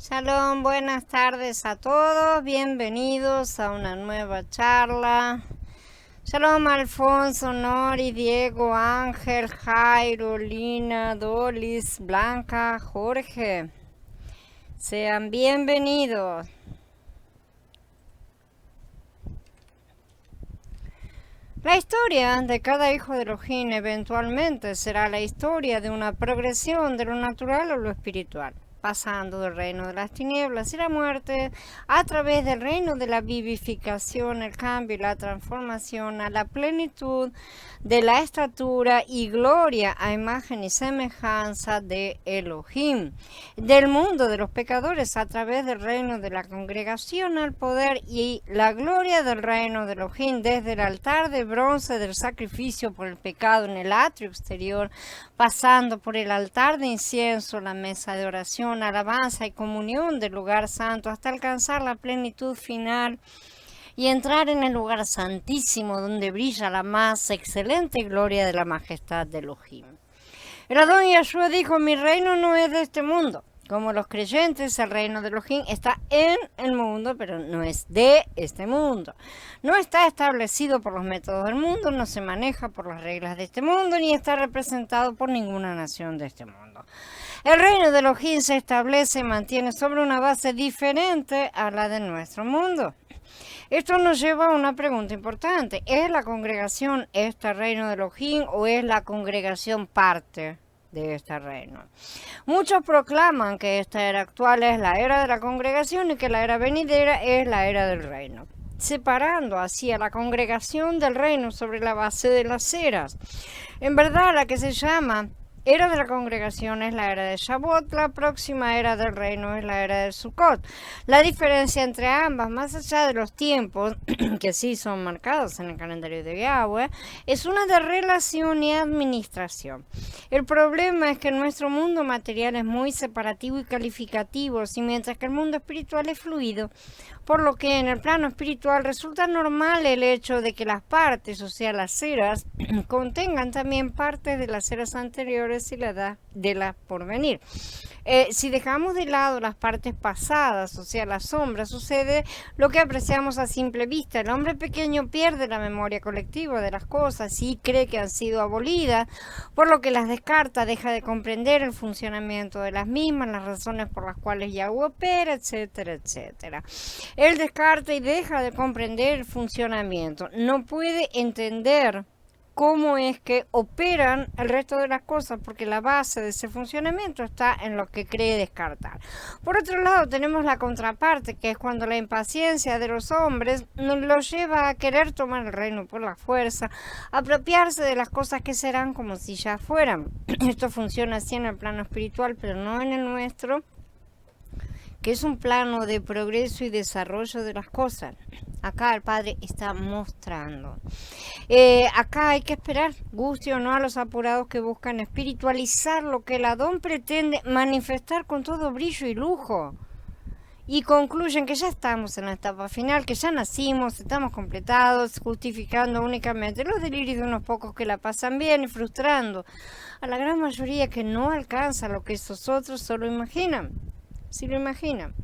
Shalom, buenas tardes a todos, bienvenidos a una nueva charla. Shalom, Alfonso, Nori, Diego, Ángel, Jairo, Lina, Dolis, Blanca, Jorge. Sean bienvenidos. La historia de cada hijo de Elohim eventualmente será la historia de una progresión de lo natural a lo espiritual, pasando del reino de las tinieblas y la muerte a través del reino de la vivificación, el cambio y la transformación a la plenitud de la estatura y gloria a imagen y semejanza de Elohim, del mundo de los pecadores a través del reino de la congregación al poder y la gloria del reino de Elohim desde el altar de bronce del sacrificio por el pecado en el atrio exterior, pasando por el altar de incienso, la mesa de oración, alabanza y comunión del lugar santo hasta alcanzar la plenitud final y entrar en el lugar santísimo donde brilla la más excelente gloria de la majestad de Elohim. El Adón Yahshua dijo: mi reino no es de este mundo. Como los creyentes, el reino de Elohim está en el mundo, pero no es de este mundo. No está establecido por los métodos del mundo, no se maneja por las reglas de este mundo, ni está representado por ninguna nación de este mundo. El reino de Elohim se establece y mantiene sobre una base diferente a la de nuestro mundo. Esto nos lleva a una pregunta importante. ¿Es la congregación este reino de Elohim o es la congregación parte de este reino? Muchos proclaman que esta era actual es la era de la congregación y que la era venidera es la era del reino, separando así a la congregación del reino sobre la base de las eras. En verdad, la que se llama era de la congregación es la era de Shavuot, la próxima era del reino es la era de Sukkot. La diferencia entre ambas, más allá de los tiempos, que sí son marcados en el calendario de Yahweh, es una de relación y administración. El problema es que nuestro mundo material es muy separativo y calificativo, y mientras que el mundo espiritual es fluido, por lo que en el plano espiritual resulta normal el hecho de que las partes, o sea, las eras, contengan también partes de las eras anteriores y la edad de las por venir. Si dejamos de lado las partes pasadas, o sea, las sombras, sucede lo que apreciamos a simple vista. El hombre pequeño pierde la memoria colectiva de las cosas y cree que han sido abolidas, por lo que las descarta, deja de comprender el funcionamiento de las mismas, las razones por las cuales Yahweh opera, etcétera, etcétera. Él descarta y deja de comprender el funcionamiento. No puede entender cómo es que operan el resto de las cosas, porque la base de ese funcionamiento está en lo que cree descartar. Por otro lado, tenemos la contraparte, que es cuando la impaciencia de los hombres nos los lleva a querer tomar el reino por la fuerza, apropiarse de las cosas que serán como si ya fueran. Esto funciona así en el plano espiritual, pero no en el nuestro, que es un plano de progreso y desarrollo de las cosas. Acá el Padre está mostrando. Acá hay que esperar, guste o no, a los apurados que buscan espiritualizar lo que el Adón pretende manifestar con todo brillo y lujo. Y concluyen que ya estamos en la etapa final, que ya nacimos, estamos completados, justificando únicamente los delirios de unos pocos que la pasan bien y frustrando a la gran mayoría que no alcanza lo que esos otros solo imaginan. Si lo imaginan.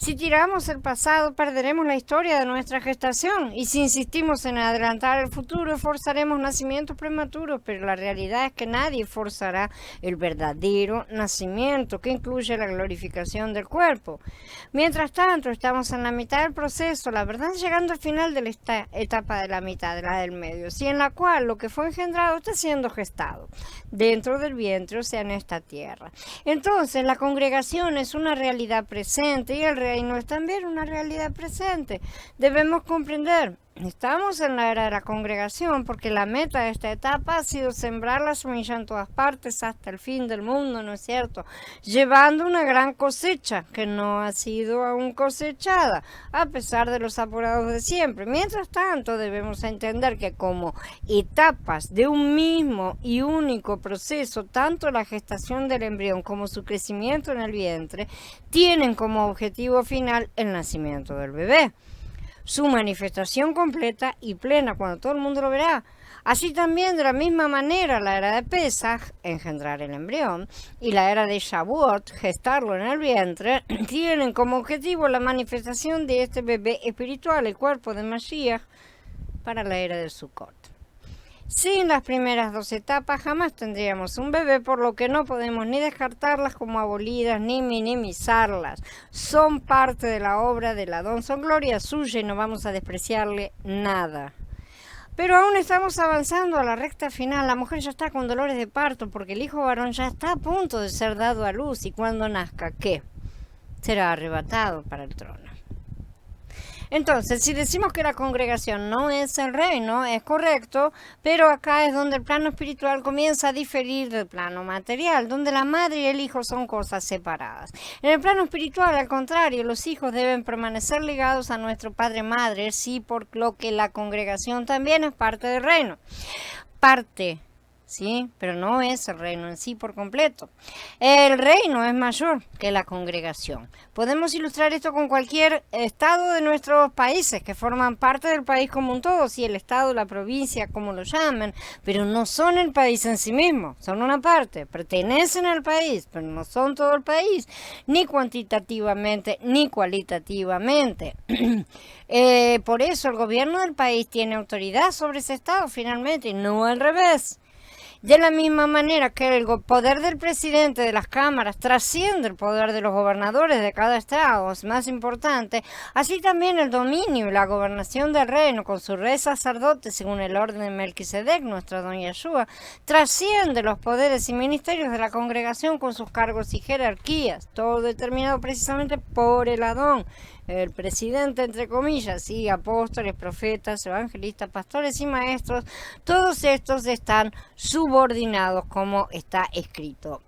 Si tiramos el pasado, perderemos la historia de nuestra gestación, y si insistimos en adelantar el futuro, forzaremos nacimientos prematuros, pero la realidad es que nadie forzará el verdadero nacimiento, que incluye la glorificación del cuerpo. Mientras tanto, estamos en la mitad del proceso, la verdad llegando al final de esta etapa de la mitad, de la del medio, y en la cual lo que fue engendrado está siendo gestado dentro del vientre, o sea, en esta tierra. Entonces, la congregación es una realidad presente y el reino es también una realidad presente. Debemos comprender, estamos en la era de la congregación porque la meta de esta etapa ha sido sembrar la semilla en todas partes hasta el fin del mundo, ¿no es cierto? Llevando una gran cosecha que no ha sido aún cosechada, a pesar de los apurados de siempre. Mientras tanto, debemos entender que como etapas de un mismo y único proceso, tanto la gestación del embrión como su crecimiento en el vientre, tienen como objetivo final el nacimiento del bebé. Su manifestación completa y plena, cuando todo el mundo lo verá, Así también, de la misma manera, la era de Pesaj, engendrar el embrión, y la era de Shavuot, gestarlo en el vientre, tienen como objetivo la manifestación de este bebé espiritual, el cuerpo de Mashiach, para la era de Sukkot. Sin las primeras dos etapas jamás tendríamos un bebé, por lo que no podemos ni descartarlas como abolidas ni minimizarlas. Son parte de la obra del Adón, son gloria suya y no vamos a despreciarle nada. Pero aún estamos avanzando a la recta final. La mujer ya está con dolores de parto porque el hijo varón ya está a punto de ser dado a luz, y cuando nazca, ¿qué? Será arrebatado para el trono. Entonces, si decimos que la congregación no es el reino, es correcto, pero acá es donde el plano espiritual comienza a diferir del plano material, donde la madre y el hijo son cosas separadas. En el plano espiritual, al contrario, los hijos deben permanecer ligados a nuestro padre-madre, sí, por lo que la congregación también es parte del reino. Parte, ¿sí? Pero no es el reino en sí por completo. El reino es mayor que la congregación. Podemos ilustrar esto con cualquier estado de nuestros países que forman parte del país como un todo, sí, el estado, la provincia, como lo llamen, pero no son el país en sí mismo, son una parte, pertenecen al país, pero no son todo el país, ni cuantitativamente ni cualitativamente. Por eso el gobierno del país tiene autoridad sobre ese estado finalmente, y no al revés. De la misma manera que el poder del presidente de las cámaras trasciende el poder de los gobernadores de cada estado, es más importante, así también el dominio y la gobernación del reino con su rey sacerdote según el orden de Melquisedec, nuestra don Yeshua, trasciende los poderes y ministerios de la congregación con sus cargos y jerarquías, todo determinado precisamente por el Adón, el presidente, entre comillas, y apóstoles, profetas, evangelistas, pastores y maestros, todos estos están subordinados como está escrito.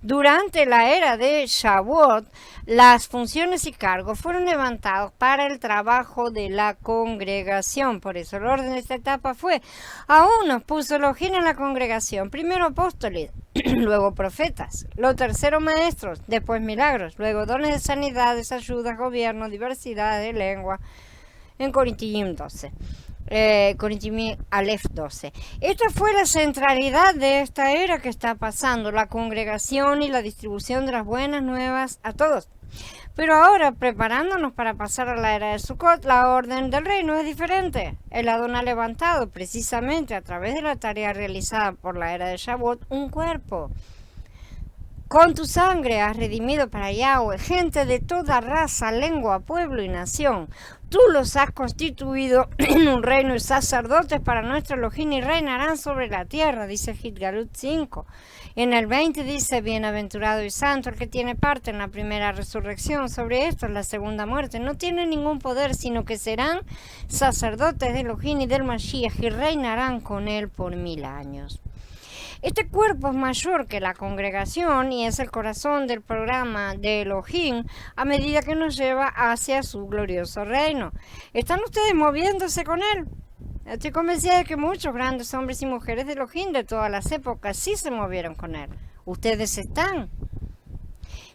Durante la era de Shavuot, las funciones y cargos fueron levantados para el trabajo de la congregación. Por eso el orden de esta etapa fue: a unos puso Elohim en la congregación, primero apóstoles, luego profetas, lo tercero maestros, después milagros, luego dones de sanidades, ayudas, gobierno, diversidad de lengua, en Corintios 12. Corintios Aleph 12. Esta fue la centralidad de esta era que está pasando, la congregación y la distribución de las buenas nuevas a todos. Pero ahora, preparándonos para pasar a la era de Sukkot, la orden del reino es diferente. El Adón ha levantado, precisamente a través de la tarea realizada por la era de Shavuot, un cuerpo. Con tu sangre has redimido para Yahweh gente de toda raza, lengua, pueblo y nación. Tú los has constituido en un reino y sacerdotes para nuestro Elohim, y reinarán sobre la tierra, dice Gitgalut 5. En el 20 dice: bienaventurado y santo el que tiene parte en la primera resurrección. Sobre esto, en la segunda muerte, no tiene ningún poder, sino que serán sacerdotes de Elohim y del Mashiach, y reinarán con él por 1000 años. Este cuerpo es mayor que la congregación y es el corazón del programa de Elohim a medida que nos lleva hacia su glorioso reino. ¿Están ustedes moviéndose con él? Estoy convencida de que muchos grandes hombres y mujeres de Elohim de todas las épocas sí se movieron con él. ¿Ustedes están?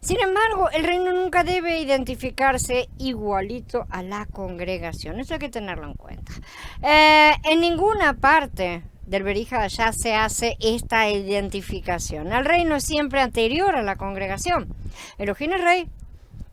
Sin embargo, el reino nunca debe identificarse igualito a la congregación. Eso hay que tenerlo en cuenta. En ninguna parte del Berija ya se hace esta identificación. El reino es siempre anterior a la congregación. Elohim es rey.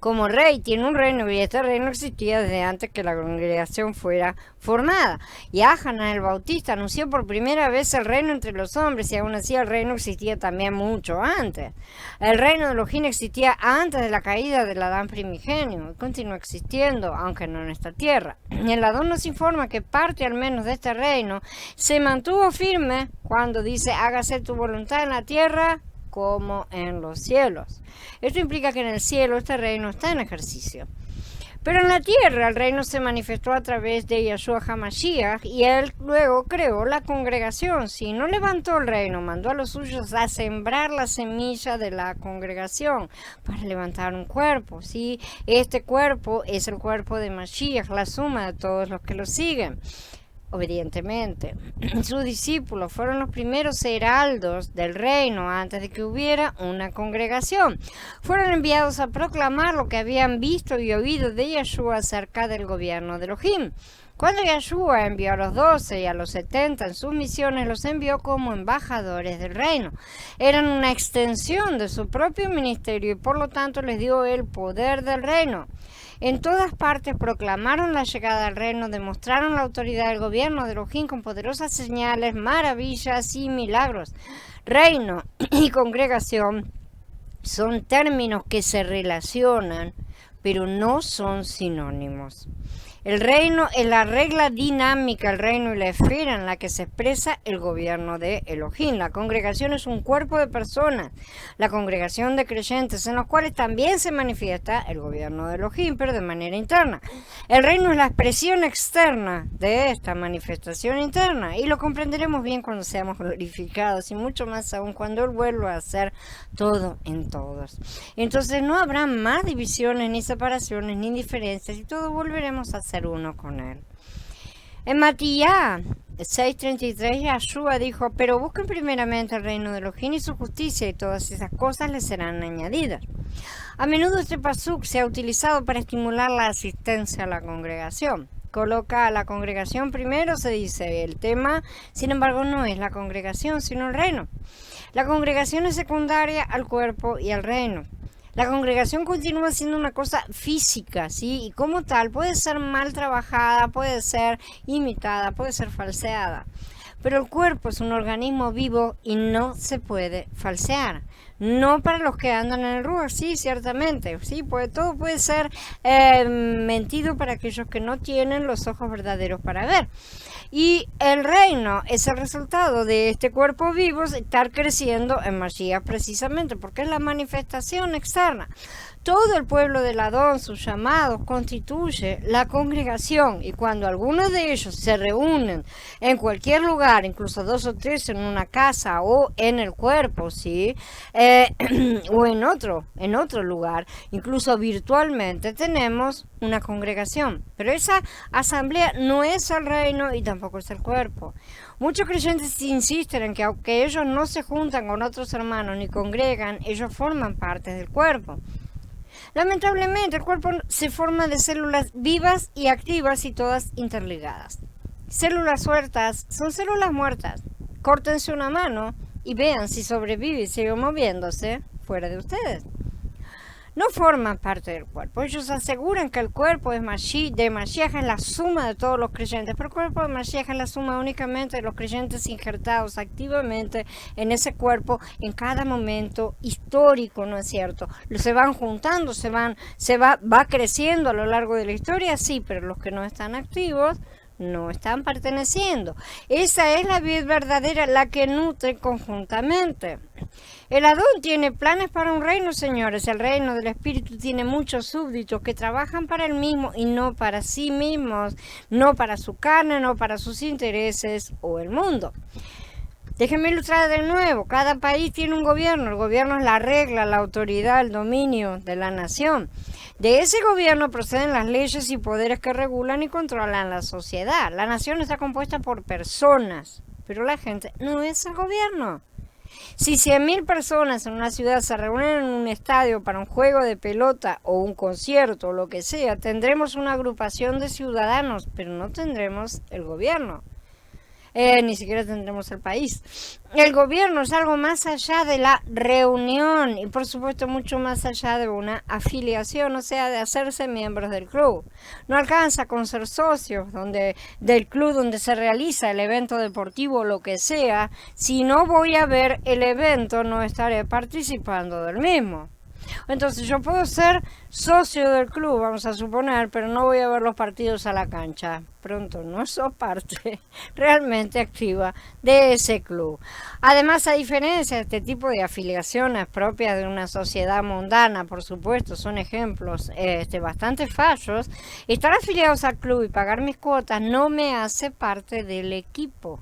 Como rey tiene un reino, y este reino existía desde antes que la congregación fuera formada. Y Hanan el Bautista anunció por primera vez el reino entre los hombres, y aún así el reino existía también mucho antes. El reino de Elohim existía antes de la caída del Adán primigenio, y continúa existiendo, aunque no en esta tierra. Y el Adón nos informa que parte al menos de este reino se mantuvo firme cuando dice: hágase tu voluntad en la tierra como en los cielos. Esto implica que en el cielo este reino está en ejercicio. Pero en la tierra el reino se manifestó a través de Yeshua HaMashiach, y él luego creó la congregación. Si no levantó el reino, mandó a los suyos a sembrar la semilla de la congregación para levantar un cuerpo. ¿Sí? Este cuerpo es el cuerpo de Mashiach, la suma de todos los que lo siguen obedientemente. Sus discípulos fueron los primeros heraldos del reino antes de que hubiera una congregación. Fueron enviados a proclamar lo que habían visto y oído de Yeshua acerca del gobierno de Elohim. Cuando Yeshua envió a los 12 y a los 70 en sus misiones, los envió como embajadores del reino. Eran una extensión de su propio ministerio y por lo tanto les dio el poder del reino. En todas partes proclamaron la llegada del reino, demostraron la autoridad del gobierno de Elohim con poderosas señales, maravillas y milagros. Reino y congregación son términos que se relacionan, pero no son sinónimos. El reino es la regla dinámica, el reino y la esfera en la que se expresa el gobierno de Elohim. La congregación es un cuerpo de personas, la congregación de creyentes, en los cuales también se manifiesta el gobierno de Elohim, pero de manera interna. El reino es la expresión externa de esta manifestación interna, y lo comprenderemos bien cuando seamos glorificados, y mucho más aún cuando Él vuelva a ser todo en todos. Entonces no habrá más divisiones, ni separaciones, ni diferencias, y todos volveremos a ser uno con Él. En Matías 6:33, Yeshua dijo: pero busquen primeramente el reino de Elohim y su justicia, y todas esas cosas les serán añadidas. A menudo este pasuk se ha utilizado para estimular la asistencia a la congregación. Coloca a la congregación primero, se dice el tema, sin embargo no es la congregación, sino el reino. La congregación es secundaria al cuerpo y al reino. La congregación continúa siendo una cosa física, ¿sí? Y como tal puede ser mal trabajada, puede ser imitada, puede ser falseada. Pero el cuerpo es un organismo vivo y no se puede falsear. No para los que andan en el Ruach, sí, ciertamente, sí, todo puede ser mentido para aquellos que no tienen los ojos verdaderos para ver. Y el reino es el resultado de este cuerpo vivo estar creciendo en Mashiach, precisamente porque es la manifestación externa. Todo el pueblo del Adón, sus llamados, constituye la congregación, y cuando algunos de ellos se reúnen en cualquier lugar, incluso 2 o 3 en una casa o en el cuerpo, ¿sí? O en otro lugar, incluso virtualmente, tenemos una congregación. Pero esa asamblea no es el reino y tampoco es el cuerpo. Muchos creyentes insisten en que aunque ellos no se juntan con otros hermanos ni congregan, ellos forman parte del cuerpo. Lamentablemente, el cuerpo se forma de células vivas y activas y todas interligadas. Células sueltas son células muertas. Córtense una mano y vean si sobrevive y sigue moviéndose fuera de ustedes. No forman parte del cuerpo. Ellos aseguran que el cuerpo de Mashiach es la suma de todos los creyentes, pero el cuerpo de Mashiach es la suma únicamente de los creyentes injertados activamente en ese cuerpo en cada momento histórico, ¿no es cierto? Se van juntando, va creciendo a lo largo de la historia, sí, pero los que no están activos no están perteneciendo. Esa es la vida verdadera, la que nutre conjuntamente. El Adón tiene planes para un reino, señores. El reino del Espíritu tiene muchos súbditos que trabajan para él mismo y no para sí mismos, no para su carne, no para sus intereses o el mundo. Déjenme ilustrar de nuevo. Cada país tiene un gobierno. El gobierno es la regla, la autoridad, el dominio de la nación. De ese gobierno proceden las leyes y poderes que regulan y controlan la sociedad. La nación está compuesta por personas, pero la gente no es el gobierno. Si 100.000 personas en una ciudad se reúnen en un estadio para un juego de pelota o un concierto o lo que sea, tendremos una agrupación de ciudadanos, pero no tendremos el gobierno. Ni siquiera tendremos el país. El gobierno es algo más allá de la reunión y por supuesto mucho más allá de una afiliación, o sea, de hacerse miembros del club. No alcanza con ser socios del club donde se realiza el evento deportivo o lo que sea. Si no voy a ver el evento, no estaré participando del mismo. Entonces yo puedo ser socio del club, vamos a suponer, pero no voy a ver los partidos a la cancha. Pronto no soy parte realmente activa de ese club. Además, a diferencia de este tipo de afiliaciones propias de una sociedad mundana, por supuesto, son ejemplos bastante falsos, estar afiliados al club y pagar mis cuotas no me hace parte del equipo,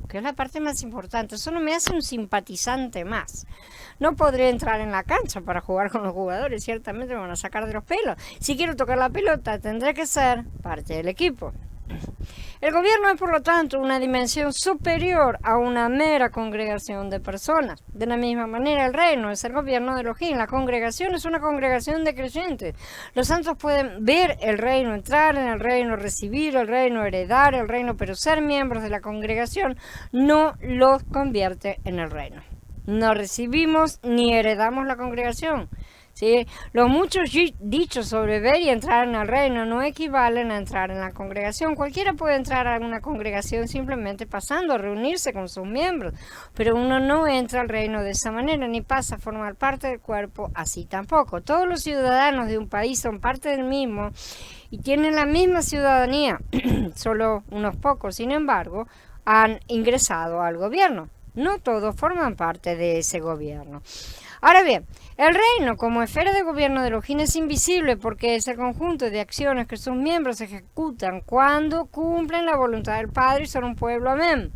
que es la parte más importante. Eso no me hace un simpatizante más. No podré entrar en la cancha para jugar con los jugadores, ciertamente me van a sacar de los pelos. Si quiero tocar la pelota, tendré que ser parte del equipo. El gobierno es, por lo tanto, una dimensión superior a una mera congregación de personas. De la misma manera, el reino es el gobierno de Elohim. La congregación es una congregación de creyentes. Los santos pueden ver el reino, entrar en el reino, recibir el reino, heredar el reino, pero ser miembros de la congregación no los convierte en el reino. No recibimos ni heredamos la congregación. ¿Sí? Los muchos dichos sobre ver y entrar en el reino no equivalen a entrar en la congregación. Cualquiera puede entrar a una congregación simplemente pasando a reunirse con sus miembros, pero uno no entra al reino de esa manera, ni pasa a formar parte del cuerpo así tampoco. Todos los ciudadanos de un país son parte del mismo y tienen la misma ciudadanía, solo unos pocos, sin embargo, han ingresado al gobierno. No todos forman parte de ese gobierno. Ahora bien, el reino como esfera de gobierno de Elohim es invisible porque es el conjunto de acciones que sus miembros ejecutan cuando cumplen la voluntad del Padre y son un pueblo. Amén.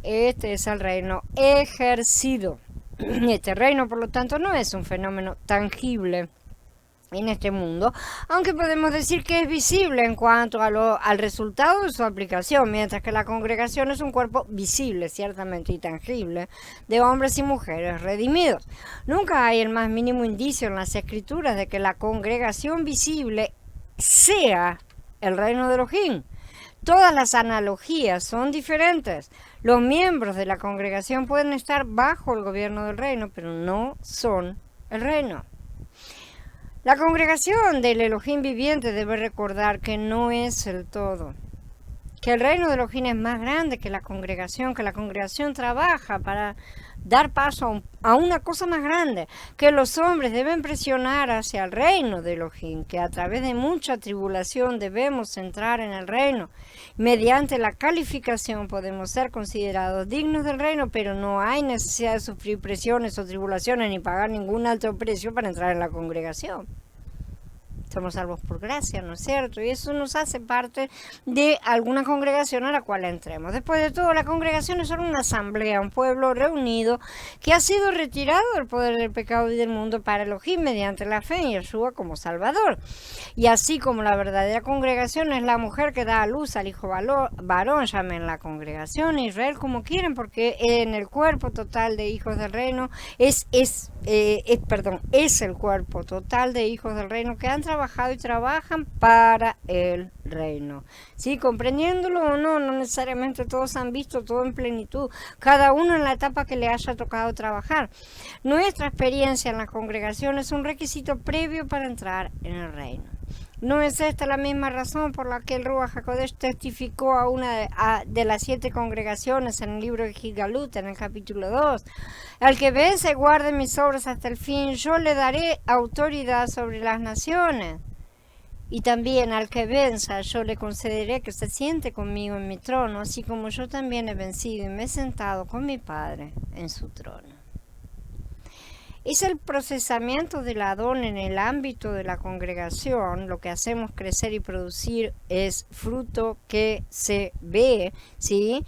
Este es el reino ejercido. Este reino, por lo tanto, no es un fenómeno tangible en este mundo, aunque podemos decir que es visible en cuanto al resultado de su aplicación, mientras que la congregación es un cuerpo visible, ciertamente y tangible, de hombres y mujeres redimidos. Nunca hay el más mínimo indicio en las escrituras de que la congregación visible sea el reino de Elohim. Todas las analogías son diferentes. Los miembros de la congregación pueden estar bajo el gobierno del reino, pero no son el reino. La congregación del Elohim viviente debe recordar que no es el todo, que el reino de Elohim es más grande que la congregación trabaja para dar paso a una cosa más grande, que los hombres deben presionar hacia el reino de Elohim, que a través de mucha tribulación debemos entrar en el reino. Mediante la calificación podemos ser considerados dignos del reino, pero no hay necesidad de sufrir presiones o tribulaciones ni pagar ningún alto precio para entrar en la congregación. Somos salvos por gracia, ¿no es cierto? Y eso nos hace parte de alguna congregación a la cual entremos. Después de todo, la congregación es solo una asamblea, un pueblo reunido que ha sido retirado del poder del pecado y del mundo para Elohim mediante la fe en Yeshua como Salvador. Y así como la verdadera congregación es la mujer que da a luz al hijo varón, llamen la congregación Israel como quieren, porque en el cuerpo total de hijos del reino es el cuerpo total de hijos del reino que han trabajado y trabajan para el reino. ¿Sí? Comprendiéndolo o no, no necesariamente todos han visto todo en plenitud, cada uno en la etapa que le haya tocado trabajar. Nuestra experiencia en la congregación es un requisito previo para entrar en el reino. ¿No es esta la misma razón por la que el Ruach HaKodesh testificó a una de las 7 congregaciones en el libro de Gigalut, en el capítulo 2? Al que vence y guarde mis obras hasta el fin, yo le daré autoridad sobre las naciones. Y también al que venza, yo le concederé que se siente conmigo en mi trono, así como yo también he vencido y me he sentado con mi Padre en su trono. Es el procesamiento del Adón en el ámbito de la congregación. Lo que hacemos crecer y producir es fruto que se ve, ¿sí?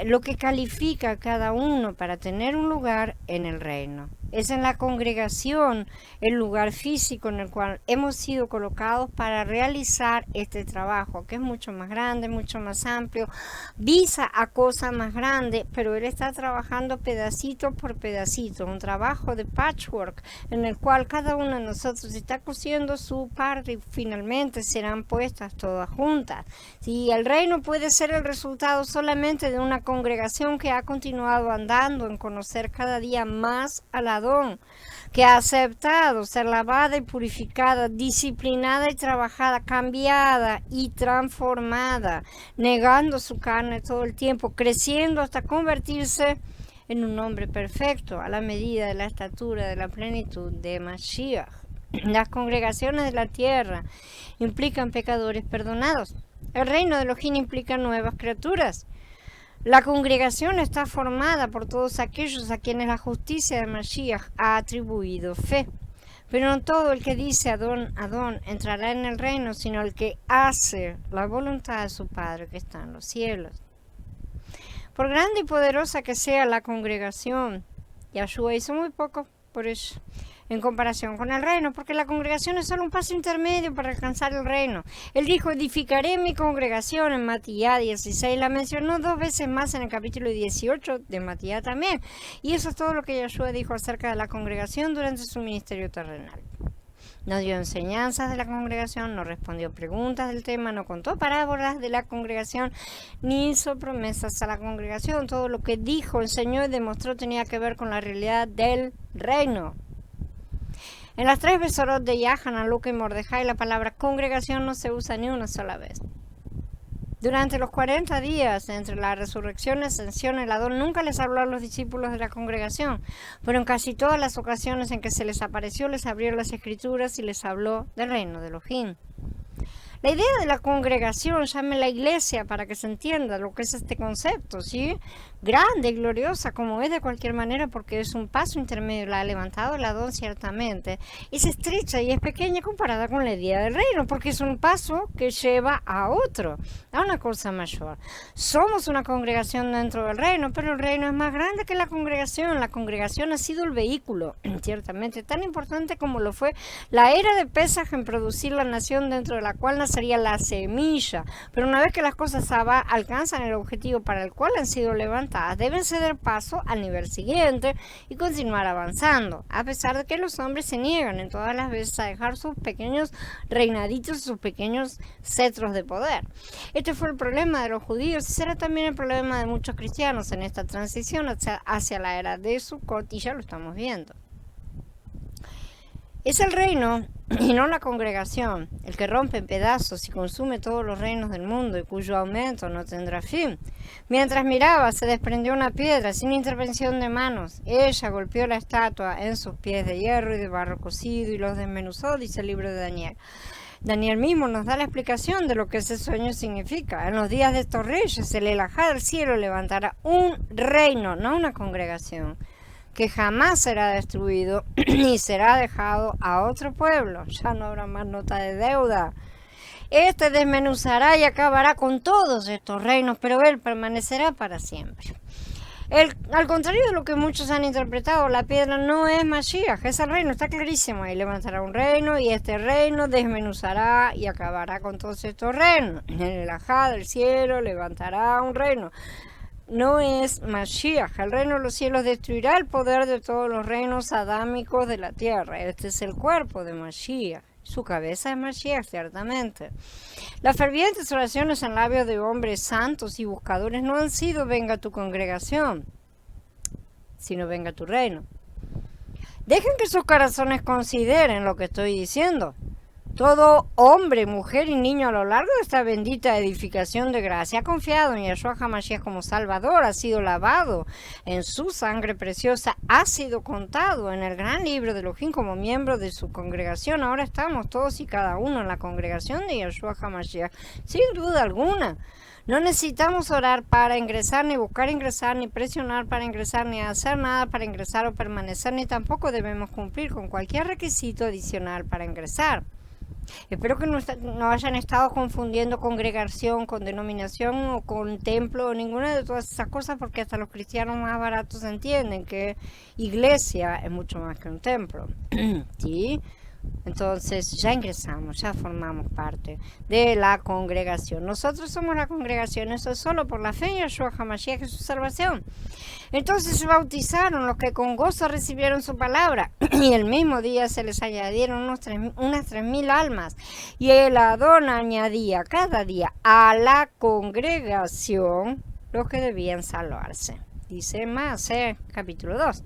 Lo que califica a cada uno para tener un lugar en el reino. Es en la congregación el lugar físico en el cual hemos sido colocados para realizar este trabajo, que es mucho más grande, mucho más amplio, visa a cosas más grandes, pero él está trabajando pedacito por pedacito, un trabajo de patchwork en el cual cada uno de nosotros está cosiendo su parte y finalmente serán puestas todas juntas. Si el reino puede ser el resultado solamente de una congregación que ha continuado andando en conocer cada día más al Adón, que ha aceptado ser lavada y purificada, disciplinada y trabajada, cambiada y transformada, negando su carne todo el tiempo, creciendo hasta convertirse en un hombre perfecto a la medida de la estatura de la plenitud de Mashiach. Las congregaciones de la tierra implican pecadores perdonados. El reino de Elohim implica nuevas criaturas. La congregación está formada por todos aquellos a quienes la justicia de Mashiach ha atribuido fe. Pero no todo el que dice Adón, Adón entrará en el reino, sino el que hace la voluntad de su Padre que está en los cielos. Por grande y poderosa que sea la congregación, Yahshua hizo muy poco por eso, en comparación con el reino, porque la congregación es solo un paso intermedio para alcanzar el reino. Él dijo, edificaré mi congregación en Matías 16, la mencionó 2 veces más en el capítulo 18 de Matías también. Y eso es todo lo que Yeshua dijo acerca de la congregación durante su ministerio terrenal. No dio enseñanzas de la congregación, no respondió preguntas del tema, no contó parábolas de la congregación, ni hizo promesas a la congregación. Todo lo que dijo, enseñó y demostró tenía que ver con la realidad del reino. En las 3 besorot de Yahanan, Luca y Mordejai, la palabra congregación no se usa ni una sola vez. Durante los 40 días entre la resurrección y ascensión, el Adón nunca les habló a los discípulos de la congregación, pero en casi todas las ocasiones en que se les apareció, les abrió las escrituras y les habló del reino de Elohim. La idea de la congregación, llame la iglesia para que se entienda lo que es este concepto, ¿sí? Grande y gloriosa como es de cualquier manera, porque es un paso intermedio, la ha levantado el Adón ciertamente, es estrecha y es pequeña comparada con la idea del reino, porque es un paso que lleva a otro, a una cosa mayor. Somos una congregación dentro del reino, pero el reino es más grande que la congregación ha sido el vehículo, ciertamente, tan importante como lo fue la era de Pesaj en producir la nación dentro de la cual nacería la semilla, pero una vez que las cosas alcanzan el objetivo para el cual han sido levantadas, deben ceder paso al nivel siguiente y continuar avanzando, a pesar de que los hombres se niegan en todas las veces a dejar sus pequeños reinaditos, sus pequeños cetros de poder. Este fue el problema de los judíos y será también el problema de muchos cristianos en esta transición hacia la era de Sukkot, y ya lo estamos viendo. Es el reino y no la congregación el que rompe en pedazos y consume todos los reinos del mundo y cuyo aumento no tendrá fin. Mientras miraba, se desprendió una piedra sin intervención de manos. Ella golpeó la estatua en sus pies de hierro y de barro cocido y los desmenuzó, dice el libro de Daniel. Daniel mismo nos da la explicación de lo que ese sueño significa. En los días de estos reyes, el Elajá del cielo levantará un reino, no una congregación, que jamás será destruido ni será dejado a otro pueblo. Ya no habrá más nota de deuda. Este desmenuzará y acabará con todos estos reinos, pero él permanecerá para siempre. Al contrario de lo que muchos han interpretado, la piedra no es Mashiach, es el reino, está clarísimo. Y levantará un reino y este reino desmenuzará y acabará con todos estos reinos. En el ajá del cielo levantará un reino. No es Mashiach. El reino de los cielos destruirá el poder de todos los reinos adámicos de la tierra. Este es el cuerpo de Mashiach. Su cabeza es Mashiach, ciertamente. Las fervientes oraciones en labios de hombres santos y buscadores no han sido venga tu congregación, sino venga tu reino. Dejen que sus corazones consideren lo que estoy diciendo. Todo hombre, mujer y niño a lo largo de esta bendita edificación de gracia ha confiado en Yeshua HaMashiach como Salvador, ha sido lavado en su sangre preciosa, ha sido contado en el gran libro de Elohim como miembro de su congregación. Ahora estamos todos y cada uno en la congregación de Yeshua HaMashiach, sin duda alguna. No necesitamos orar para ingresar, ni buscar ingresar, ni presionar para ingresar, ni hacer nada para ingresar o permanecer, ni tampoco debemos cumplir con cualquier requisito adicional para ingresar. Espero que no hayan estado confundiendo congregación con denominación o con templo o ninguna de todas esas cosas, porque hasta los cristianos más baratos entienden que iglesia es mucho más que un templo. ¿Sí? Entonces ya ingresamos, ya formamos parte de la congregación. Nosotros somos la congregación, eso es solo por la fe en Yeshua HaMashiach y su salvación. Entonces se bautizaron los que con gozo recibieron su palabra, y el mismo día se les añadieron unas 3,000 almas, y el Adón añadía cada día a la congregación los que debían salvarse. Dice más, capítulo 2.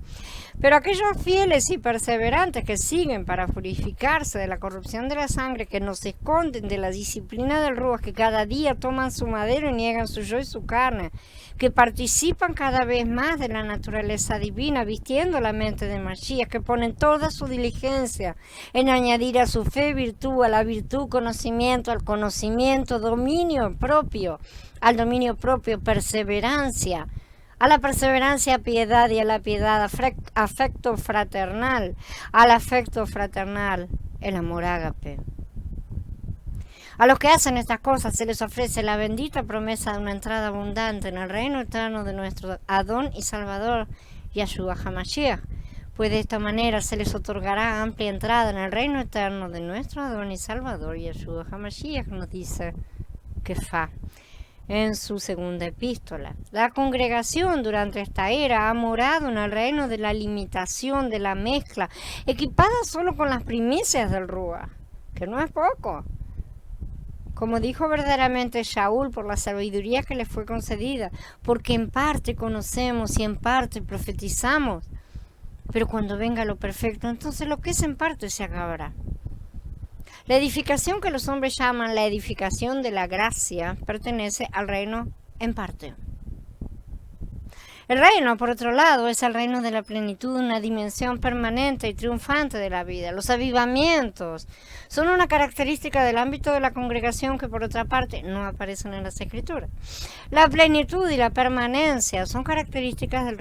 Pero aquellos fieles y perseverantes que siguen para purificarse de la corrupción de la sangre, que no se esconden de la disciplina del Ruach, que cada día toman su madero y niegan su yo y su carne, que participan cada vez más de la naturaleza divina, vistiendo la mente de Mashiach, que ponen toda su diligencia en añadir a su fe virtud, a la virtud conocimiento, al conocimiento dominio propio, al dominio propio perseverancia, a la perseverancia piedad, y a la piedad afecto fraternal, al afecto fraternal el amor ágape. A los que hacen estas cosas se les ofrece la bendita promesa de una entrada abundante en el reino eterno de nuestro Adón y Salvador Yeshua HaMashiach, pues de esta manera se les otorgará amplia entrada en el reino eterno de nuestro Adón y Salvador Yeshua HaMashiach, nos dice Kefá en su segunda epístola. La congregación durante esta era ha morado en el reino de la limitación, de la mezcla, equipada solo con las primicias del Ruach, que no es poco. Como dijo verdaderamente Shaul, por la sabiduría que le fue concedida, porque en parte conocemos y en parte profetizamos, pero cuando venga lo perfecto, entonces lo que es en parte se acabará. La edificación que los hombres llaman la edificación de la gracia pertenece al reino en parte. El reino, por otro lado, es el reino de la plenitud, una dimensión permanente y triunfante de la vida. Los avivamientos son una característica del ámbito de la congregación que, por otra parte, no aparecen en las Escrituras. La plenitud y la permanencia son características del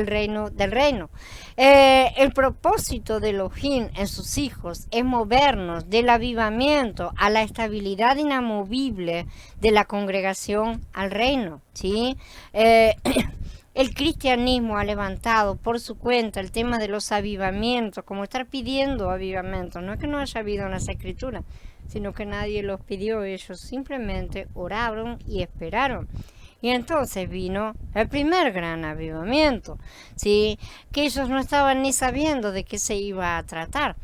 reino. El propósito de Elohim en sus hijos es movernos del avivamiento a la estabilidad inamovible de la congregación al reino, ¿sí? El cristianismo ha levantado por su cuenta el tema de los avivamientos, como estar pidiendo avivamientos. No es que no haya habido en las Escrituras, sino que nadie los pidió, ellos simplemente oraron y esperaron. Y entonces vino el primer gran avivamiento, ¿sí? Que ellos no estaban ni sabiendo de qué se iba a tratar.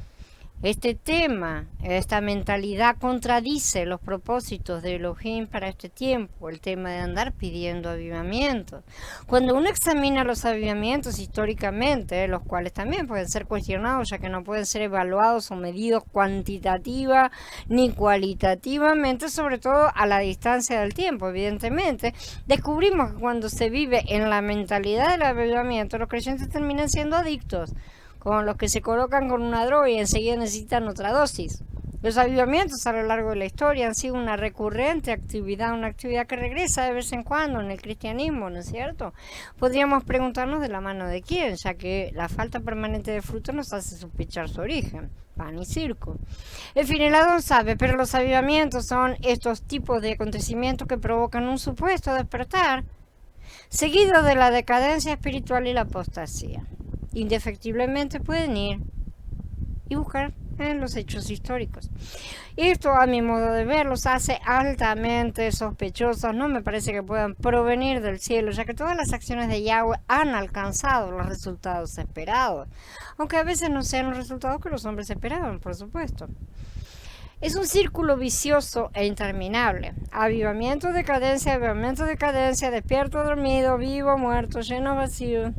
Este tema, esta mentalidad contradice los propósitos de Elohim para este tiempo, el tema de andar pidiendo avivamientos. Cuando uno examina los avivamientos históricamente, los cuales también pueden ser cuestionados, ya que no pueden ser evaluados o medidos cuantitativa ni cualitativamente, sobre todo a la distancia del tiempo, evidentemente, descubrimos que cuando se vive en la mentalidad del avivamiento, los creyentes terminan siendo adictos, con los que se colocan con una droga y enseguida necesitan otra dosis. Los avivamientos a lo largo de la historia han sido una recurrente actividad, una actividad que regresa de vez en cuando en el cristianismo, ¿no es cierto? Podríamos preguntarnos de la mano de quién, ya que la falta permanente de fruto nos hace sospechar su origen. Pan y circo. En fin, el Adón sabe, pero los avivamientos son estos tipos de acontecimientos que provocan un supuesto despertar, seguido de la decadencia espiritual y la apostasía. Indefectiblemente pueden ir y buscar en los hechos históricos. Esto, a mi modo de ver, los hace altamente sospechosos. No me parece que puedan provenir del cielo, ya que todas las acciones de Yahweh han alcanzado los resultados esperados, aunque a veces no sean los resultados que los hombres esperaban, por supuesto. Es un círculo vicioso e interminable. Avivamiento, decadencia, despierto, dormido, vivo, muerto, lleno, vacío.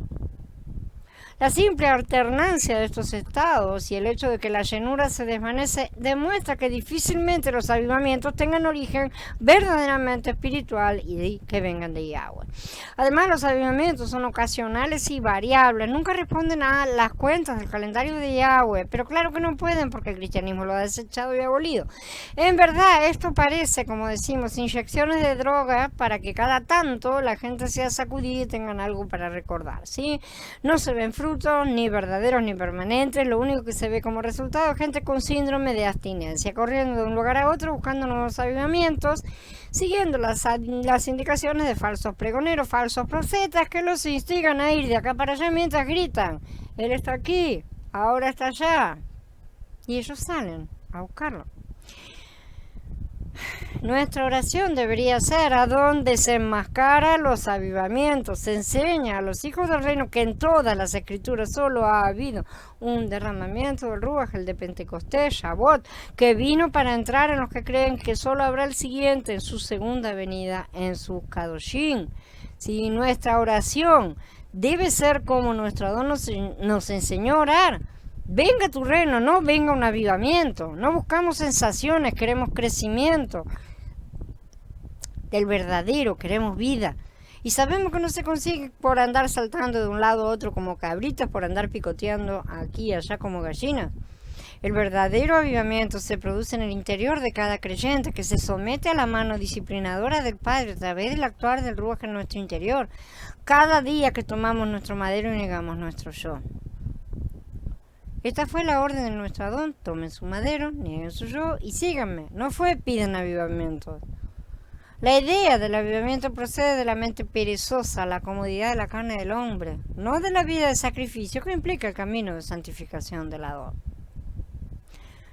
La simple alternancia de estos estados y el hecho de que la llenura se desvanece demuestra que difícilmente los avivamientos tengan origen verdaderamente espiritual y que vengan de Yahweh. Además, los avivamientos son ocasionales y variables, nunca responden a las cuentas del calendario de Yahweh, pero claro que no pueden porque el cristianismo lo ha desechado y abolido. En verdad, esto parece, como decimos, inyecciones de droga para que cada tanto la gente sea sacudida y tengan algo para recordar, ¿sí? No se ven frutos, ni verdaderos ni permanentes, lo único que se ve como resultado es gente con síndrome de abstinencia, corriendo de un lugar a otro buscando nuevos avivamientos, siguiendo las indicaciones de falsos pregoneros, falsos profetas que los instigan a ir de acá para allá mientras gritan, él está aquí, ahora está allá, y ellos salen a buscarlo. Nuestra oración debería ser: Adón desenmascara los avivamientos, se enseña a los hijos del reino que en todas las escrituras solo ha habido un derramamiento del Ruach, el de Pentecostés, Shavuot, que vino para entrar en los que creen que solo habrá el siguiente en su segunda venida en su Kadoshim. Si nuestra oración debe ser como nuestro Adón nos enseñó a orar: venga tu reino, no venga un avivamiento. No buscamos sensaciones, queremos crecimiento del verdadero, queremos vida. Y sabemos que no se consigue por andar saltando de un lado a otro como cabritas, por andar picoteando aquí y allá como gallinas. El verdadero avivamiento se produce en el interior de cada creyente, que se somete a la mano disciplinadora del Padre a través del actuar del Ruach en nuestro interior. Cada día que tomamos nuestro madero y negamos nuestro yo. Esta fue la orden de nuestro Adón: tomen su madero, nieguen su yo y síganme. No fue pidan avivamientos. La idea del avivamiento procede de la mente perezosa, la comodidad de la carne del hombre, no de la vida de sacrificio que implica el camino de santificación del Adón.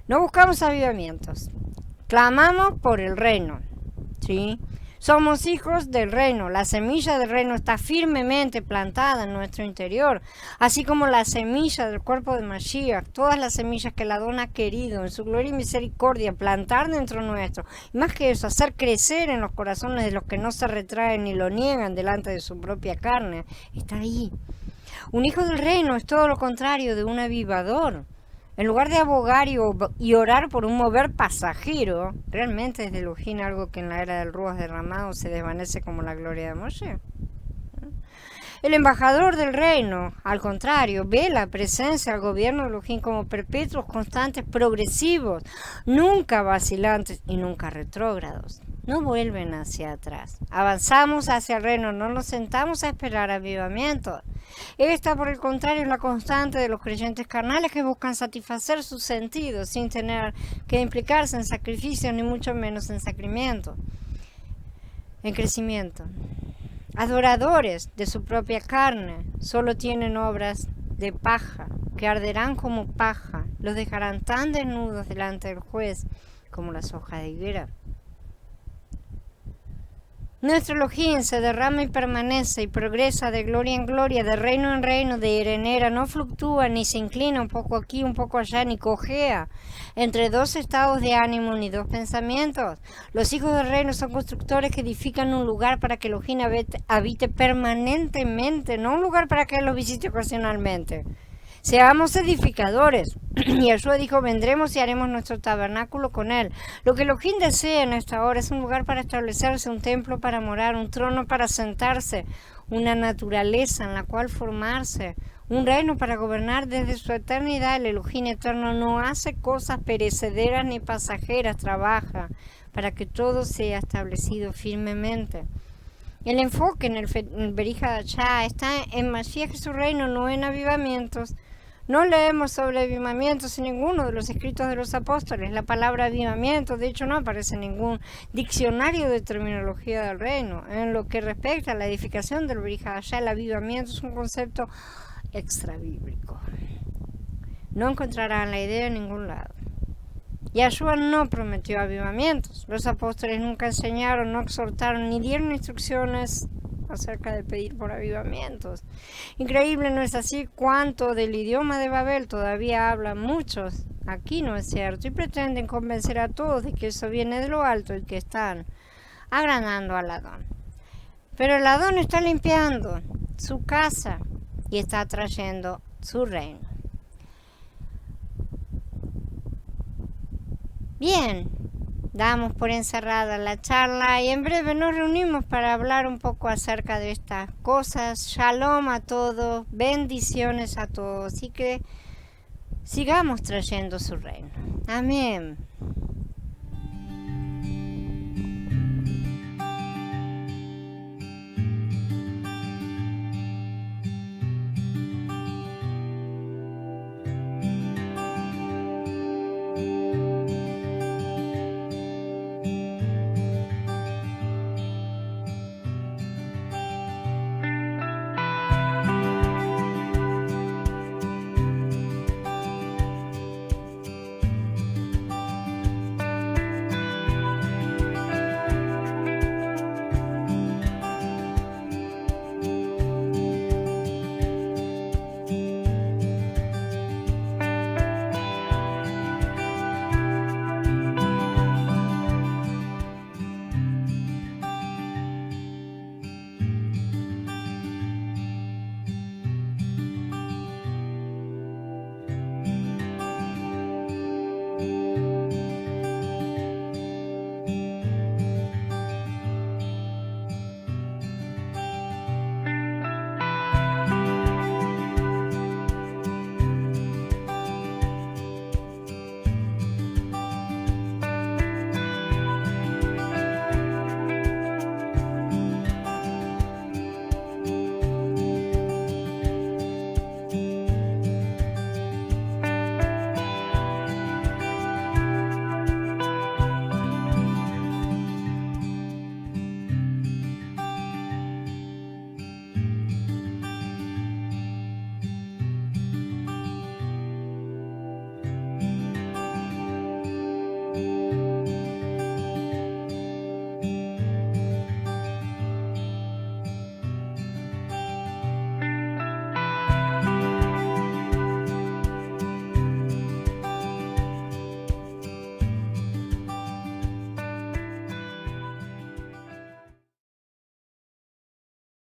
No buscamos avivamientos, clamamos por el reino, ¿sí? Somos hijos del reino, la semilla del reino está firmemente plantada en nuestro interior, así como la semilla del cuerpo de Mashiach, todas las semillas que el Adón ha querido en su gloria y misericordia plantar dentro nuestro, y más que eso, hacer crecer en los corazones de los que no se retraen ni lo niegan delante de su propia carne, está ahí. Un hijo del reino es todo lo contrario de un avivador. En lugar de abogar y orar por un mover pasajero, realmente es de Elohim algo que en la era del Ruach derramado se desvanece como la gloria de Moshe. El embajador del reino, al contrario, ve la presencia del gobierno de Elohim como perpetuos, constantes, progresivos, nunca vacilantes y nunca retrógrados. No vuelven hacia atrás. Avanzamos hacia el reino, no nos sentamos a esperar avivamientos. Esta, por el contrario, es la constante de los creyentes carnales que buscan satisfacer sus sentidos sin tener que implicarse en sacrificios ni mucho menos en sacramiento, en crecimiento. Adoradores de su propia carne solo tienen obras de paja que arderán como paja, los dejarán tan desnudos delante del juez como las hojas de higuera. Nuestro Elohim se derrama y permanece y progresa de gloria en gloria, de reino en reino, de era en era, no fluctúa ni se inclina un poco aquí, un poco allá, ni cojea entre dos estados de ánimo ni dos pensamientos. Los hijos del reino son constructores que edifican un lugar para que Elohim habite permanentemente, no un lugar para que él los visite ocasionalmente. Seamos edificadores. Y Yeshua dijo, vendremos y haremos nuestro tabernáculo con él. Lo que Elohim desea en esta hora es un lugar para establecerse, un templo para morar, un trono para sentarse, una naturaleza en la cual formarse, un reino para gobernar desde su eternidad. El Elohim eterno no hace cosas perecederas ni pasajeras, trabaja para que todo sea establecido firmemente. El enfoque en el Berij Hadashah está en Mashiach y su reino, no en avivamientos. No leemos sobre avivamientos en ninguno de los escritos de los apóstoles. La palabra avivamiento, de hecho, no aparece en ningún diccionario de terminología del reino. En lo que respecta a la edificación del Berij Hadashah, el avivamiento es un concepto extrabíblico. No encontrarán la idea en ningún lado. Yeshua no prometió avivamientos. Los apóstoles nunca enseñaron, no exhortaron, ni dieron instrucciones acerca de pedir por avivamientos. Increíble, ¿no es así? Cuánto del idioma de Babel todavía hablan muchos. Aquí no es cierto y pretenden convencer a todos de que eso viene de lo alto y que están agradando al Adón. Pero el Adón está limpiando su casa y está trayendo su reino. Bien, damos por encerrada la charla y en breve nos reunimos para hablar un poco acerca de estas cosas. Shalom a todos, bendiciones a todos y que sigamos trayendo su reino. Amén.